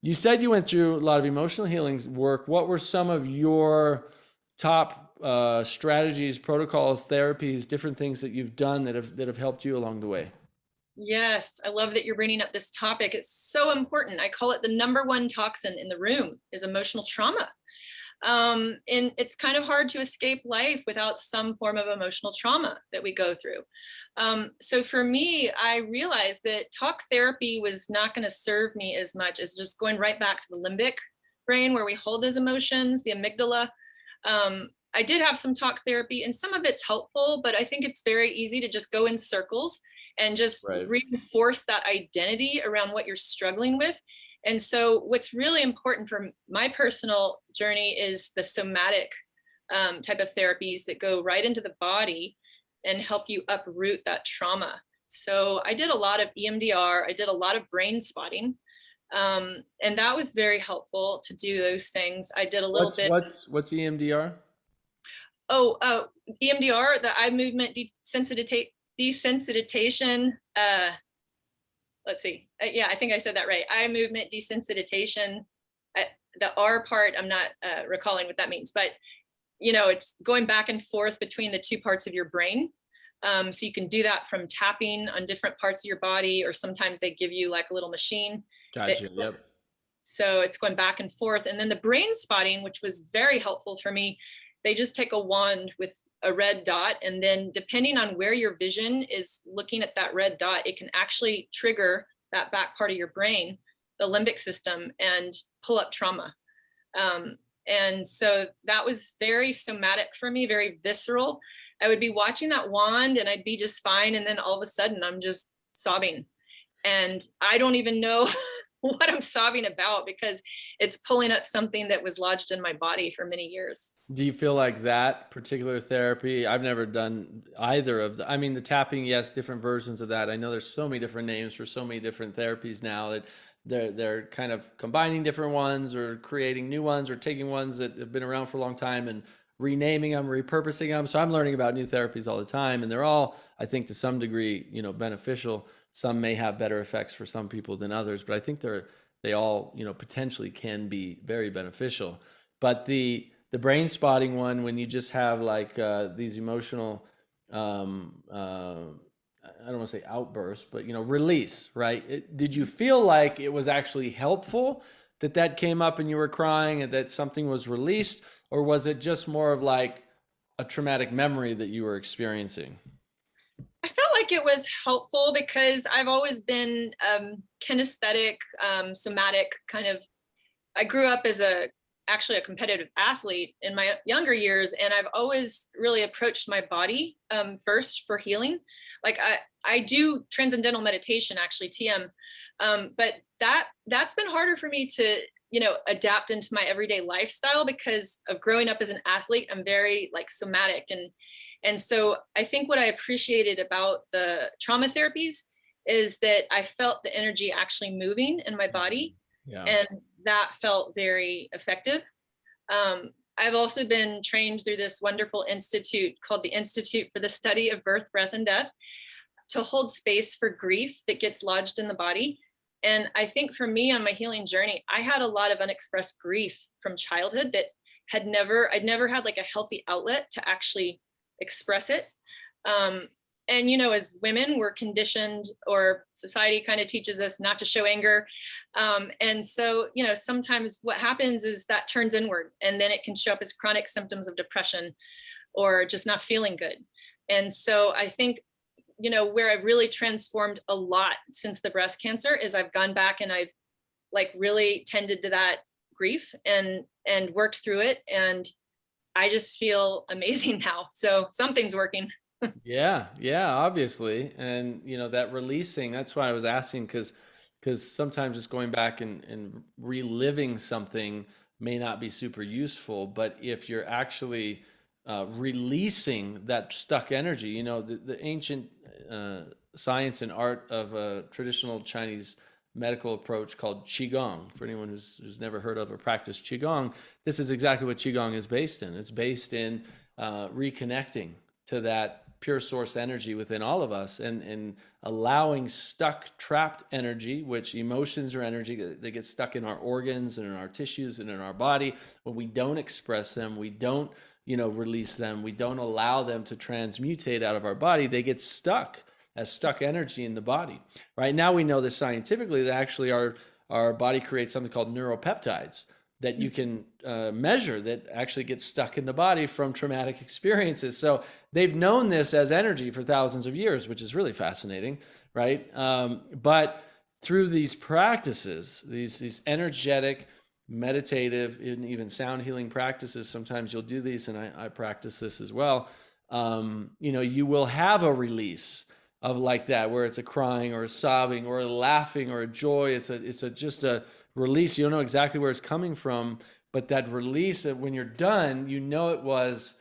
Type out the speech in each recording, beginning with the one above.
You said you went through a lot of emotional healing work. What were some of your top strategies, protocols, therapies, different things that you've done that have helped you along the way? Yes, I love that you're bringing up this topic. It's so important. I call it the number one toxin in the room is emotional trauma. And it's kind of hard to escape life without some form of emotional trauma that we go through. So for me, I realized that talk therapy was not going to serve me as much as just going right back to the limbic brain where we hold those emotions, the amygdala. I did have some talk therapy and some of it's helpful, but I think it's very easy to just go in circles and just Right. reinforce that identity around what you're struggling with. And so, what's really important for my personal journey is the somatic type of therapies that go right into the body and help you uproot that trauma. So, I did a lot of EMDR, I did a lot of brain spotting, and that was very helpful to do those things. I did a little What's bit. what's EMDR? Oh, EMDR, the eye movement desensitization. Let's see. Yeah, I think I said that right. Eye movement desensitization. The R part, I'm not recalling what that means, but it's going back and forth between the two parts of your brain. So you can do that from tapping on different parts of your body, or sometimes they give you like a little machine that. Gotcha. Yep. So it's going back and forth. And then the brain spotting, which was very helpful for me, they just take a wand with a red dot. And then depending on where your vision is looking at that red dot, it can actually trigger that back part of your brain, the limbic system, and pull up trauma. And so that was very somatic for me, very visceral. I would be watching that wand and I'd be just fine. And then all of a sudden I'm just sobbing. And I don't even know what I'm sobbing about because it's pulling up something that was lodged in my body for many years. Do you feel like that particular therapy? I've never done either of the, I mean, the tapping, yes, different versions of that. I know there's so many different names for so many different therapies now that they're kind of combining different ones or creating new ones or taking ones that have been around for a long time and renaming them, repurposing them. So I'm learning about new therapies all the time, and they're all, I think, to some degree, beneficial. Some may have better effects for some people than others, but I think they all, potentially can be very beneficial. But the brain spotting one, when you just have like these emotional, I don't want to say outbursts, but release, right? Did you feel like it was actually helpful that came up and you were crying and that something was released, or was it just more of like a traumatic memory that you were experiencing? I felt like it was helpful because I've always been kinesthetic, somatic kind of. I grew up as actually a competitive athlete in my younger years, and I've always really approached my body first for healing. Like I do transcendental meditation, actually TM, but that's been harder for me to adapt into my everyday lifestyle because of growing up as an athlete. I'm very like somatic, and so I think what I appreciated about the trauma therapies is that I felt the energy actually moving in my body, Yeah. and that felt very effective. I've also been trained through this wonderful institute called the Institute for the Study of Birth, Breath, and Death to hold space for grief that gets lodged in the body. And I think for me on my healing journey, I had a lot of unexpressed grief from childhood that I'd never had like a healthy outlet to actually express it. Um, and as women, we're conditioned, or society kind of teaches us not to show anger. And so sometimes what happens is that turns inward, and then it can show up as chronic symptoms of depression or just not feeling good. And so I think where I've really transformed a lot since the breast cancer is I've gone back and I've like really tended to that grief and worked through it, and I just feel amazing now. So something's working. Yeah, yeah, obviously. And that releasing, that's why I was asking, because sometimes just going back and reliving something may not be super useful, but if you're actually releasing that stuck energy, the ancient science and art of a traditional Chinese medical approach called Qigong. For anyone who's never heard of or practiced Qigong, this is exactly what Qigong is based in. It's based in reconnecting to that pure source energy within all of us, and allowing stuck, trapped energy, which emotions are energy that get stuck in our organs and in our tissues and in our body. When we don't express them, we don't, release them, we don't allow them to transmutate out of our body, they get stuck as stuck energy in the body. Right now, we know this scientifically, that actually our body creates something called neuropeptides that you can measure that actually get stuck in the body from traumatic experiences. So they've known this as energy for thousands of years, which is really fascinating, right? But through these practices, these energetic, meditative, and even sound healing practices, sometimes you'll do these, and I practice this as well. You will have a release of like that, where it's a crying or a sobbing or a laughing or a joy. It's just a release. You don't know exactly where it's coming from, but that release, that when you're done, it was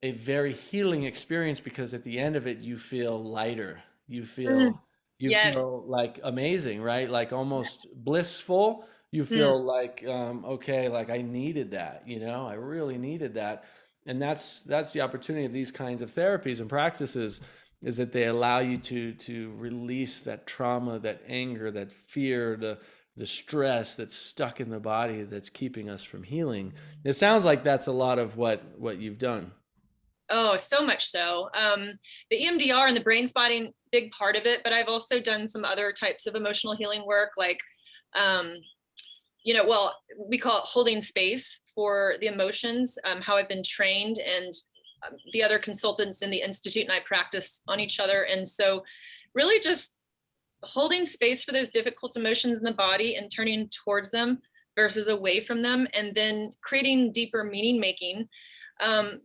a very healing experience, because at the end of it, you feel lighter. You Mm, feel you yes. feel like amazing, right? Like almost blissful. You Mm. feel like okay, like I needed that, I really needed that. And that's the opportunity of these kinds of therapies and practices, is that they allow you to release that trauma, that anger, that fear, the stress that's stuck in the body, that's keeping us from healing. It sounds like that's a lot of what you've done. Oh, so much so. The EMDR and the brain spotting, big part of it, but I've also done some other types of emotional healing work, like, um, well, we call it holding space for the emotions, how I've been trained, and the other consultants in the Institute and I practice on each other. And so really just holding space for those difficult emotions in the body and turning towards them versus away from them, and then creating deeper meaning making.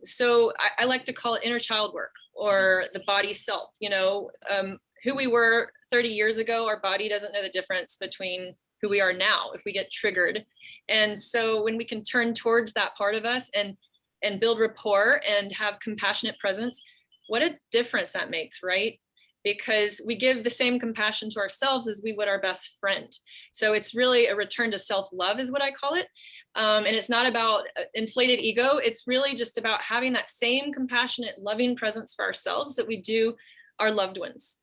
So I like to call it inner child work, or the body self. Who we were 30 years ago, our body doesn't know the difference between who we are now if we get triggered. And so when we can turn towards that part of us and build rapport and have compassionate presence, what a difference that makes, right? Because we give the same compassion to ourselves as we would our best friend. So it's really a return to self-love, is what I call it. And it's not about inflated ego. It's really just about having that same compassionate, loving presence for ourselves that we do our loved ones.